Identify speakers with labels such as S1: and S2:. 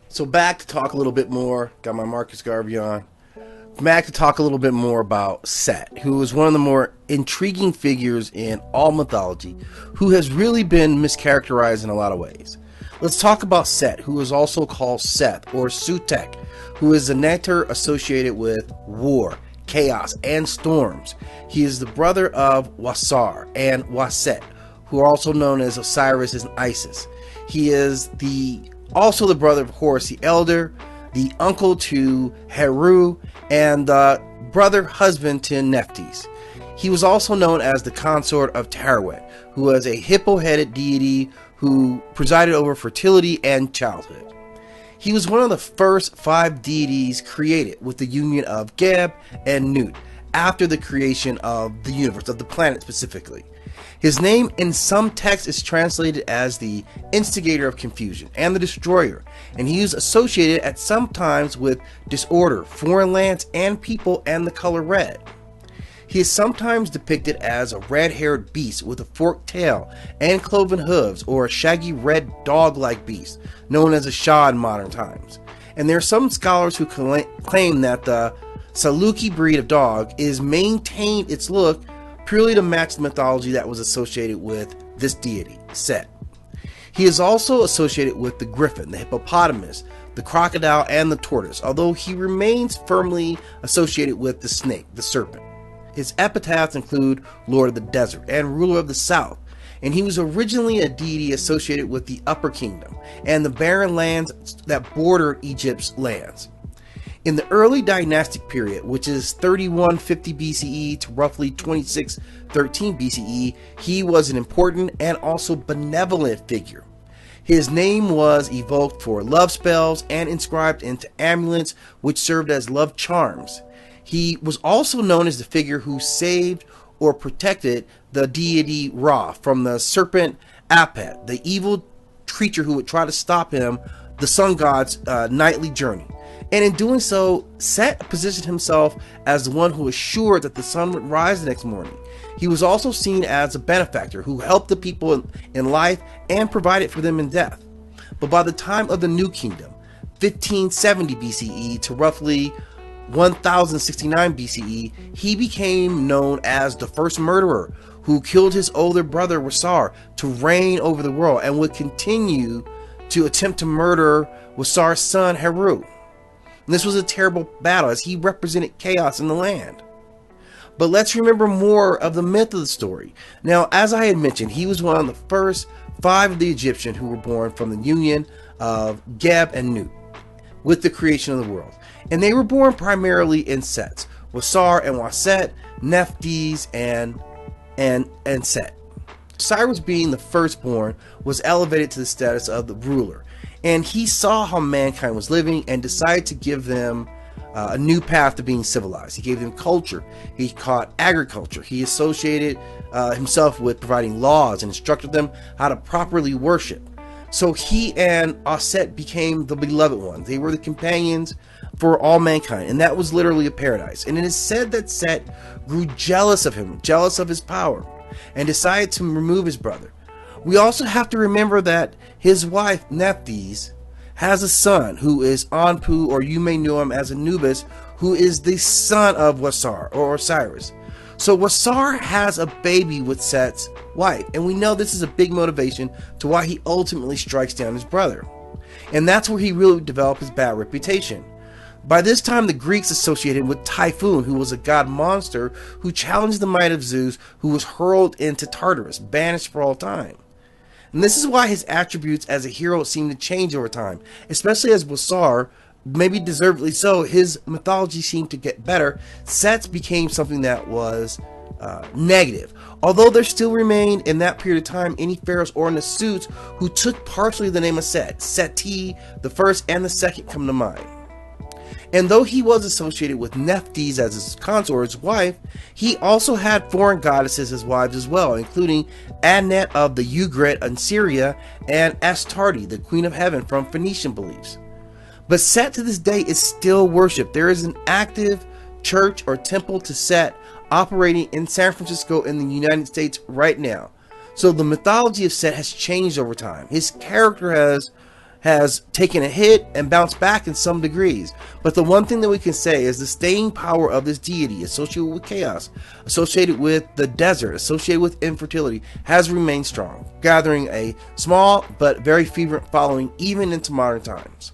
S1: So back to talk a little bit more. Got my Marcus Garvey on. Back to talk a little bit more about Set, who is one of the more intriguing figures in all mythology, who has really been mischaracterized in a lot of ways. Let's talk about Set, who is also called Seth or Suetekh, who is the nectar associated with war, chaos, and storms. He is the brother of Wasar and Waset, who are also known as Osiris and Isis. He is also the brother of Horus the Elder, the uncle to Heru, and the brother husband to Nephthys. He was also known as the consort of Tawaret, who was a hippo-headed deity who presided over fertility and childhood. He was one of the first 5 deities created with the union of Geb and Nut after the creation of the universe, of the planet specifically. His name in some texts is translated as the instigator of confusion and the destroyer, and he is associated at some times with disorder, foreign lands, and people, and the color red. He is sometimes depicted as a red-haired beast with a forked tail and cloven hooves, or a shaggy red dog-like beast known as a Shah in modern times. And there are some scholars who claim that the Saluki breed of dog is maintained its look purely to match the mythology that was associated with this deity, Set. He is also associated with the griffin, the hippopotamus, the crocodile, and the tortoise, although he remains firmly associated with the snake, the serpent. His epithets include Lord of the Desert and Ruler of the South, and he was originally a deity associated with the Upper Kingdom and the barren lands that bordered Egypt's lands. In the early dynastic period, which is 3150 BCE to roughly 2613 BCE, he was an important and also benevolent figure. His name was evoked for love spells and inscribed into amulets, which served as love charms. He was also known as the figure who saved or protected the deity Ra from the serpent Apet, the evil creature who would try to stop him, the sun god's nightly journey. And in doing so, Set positioned himself as the one who assured that the sun would rise the next morning. He was also seen as a benefactor who helped the people in life and provided for them in death. But by the time of the New Kingdom, 1570 BCE to roughly 1069 BCE, he became known as the first murderer who killed his older brother Wasar to reign over the world, and would continue to attempt to murder Wasar's son Heru. And this was a terrible battle as he represented chaos in the land. But let's remember more of the myth of the story. Now, as I had mentioned, he was one of the first 5 of the Egyptians who were born from the union of Geb and Nut with the creation of the world. And they were born primarily in sets: Wasar and Waset, Nephthys, and Set. Osiris, being the firstborn, was elevated to the status of the ruler, and he saw how mankind was living and decided to give them a new path to being civilized. He gave them culture. He taught agriculture. He associated himself with providing laws and instructed them how to properly worship. So he and Aset became the beloved ones. They were the companions for all mankind, and that was literally a paradise. And it is said that Set grew jealous of him, jealous of his power, and decided to remove his brother. We also have to remember that his wife, Nephthys, has a son who is Anpu, or you may know him as Anubis, who is the son of Wasar, or Osiris. So Wasar has a baby with Set's wife, and we know this is a big motivation to why he ultimately strikes down his brother. And that's where he really developed his bad reputation. By this time, the Greeks associated him with Typhoon, who was a god monster who challenged the might of Zeus, who was hurled into Tartarus, banished for all time. And this is why his attributes as a hero seem to change over time, especially as Wasar, maybe deservedly so, his mythology seemed to get better. Set's became something that was negative. Although there still remained in that period of time any pharaohs or Nasuts who took partially the name of Set. Seti, the first and the second, come to mind. And though he was associated with Nephthys as his consort, his wife, he also had foreign goddesses as wives as well, including Adnet of the Ugrit in Syria and Astarte, the Queen of Heaven from Phoenician beliefs. But Set to this day is still worshipped. There is an active church or temple to Set operating in San Francisco in the United States right now. So the mythology of Set has changed over time. His character has has taken a hit and bounced back in some degrees. But the one thing that we can say is the staying power of this deity, associated with chaos, associated with the desert, associated with infertility, has remained strong, gathering a small but very fervent following even into modern times.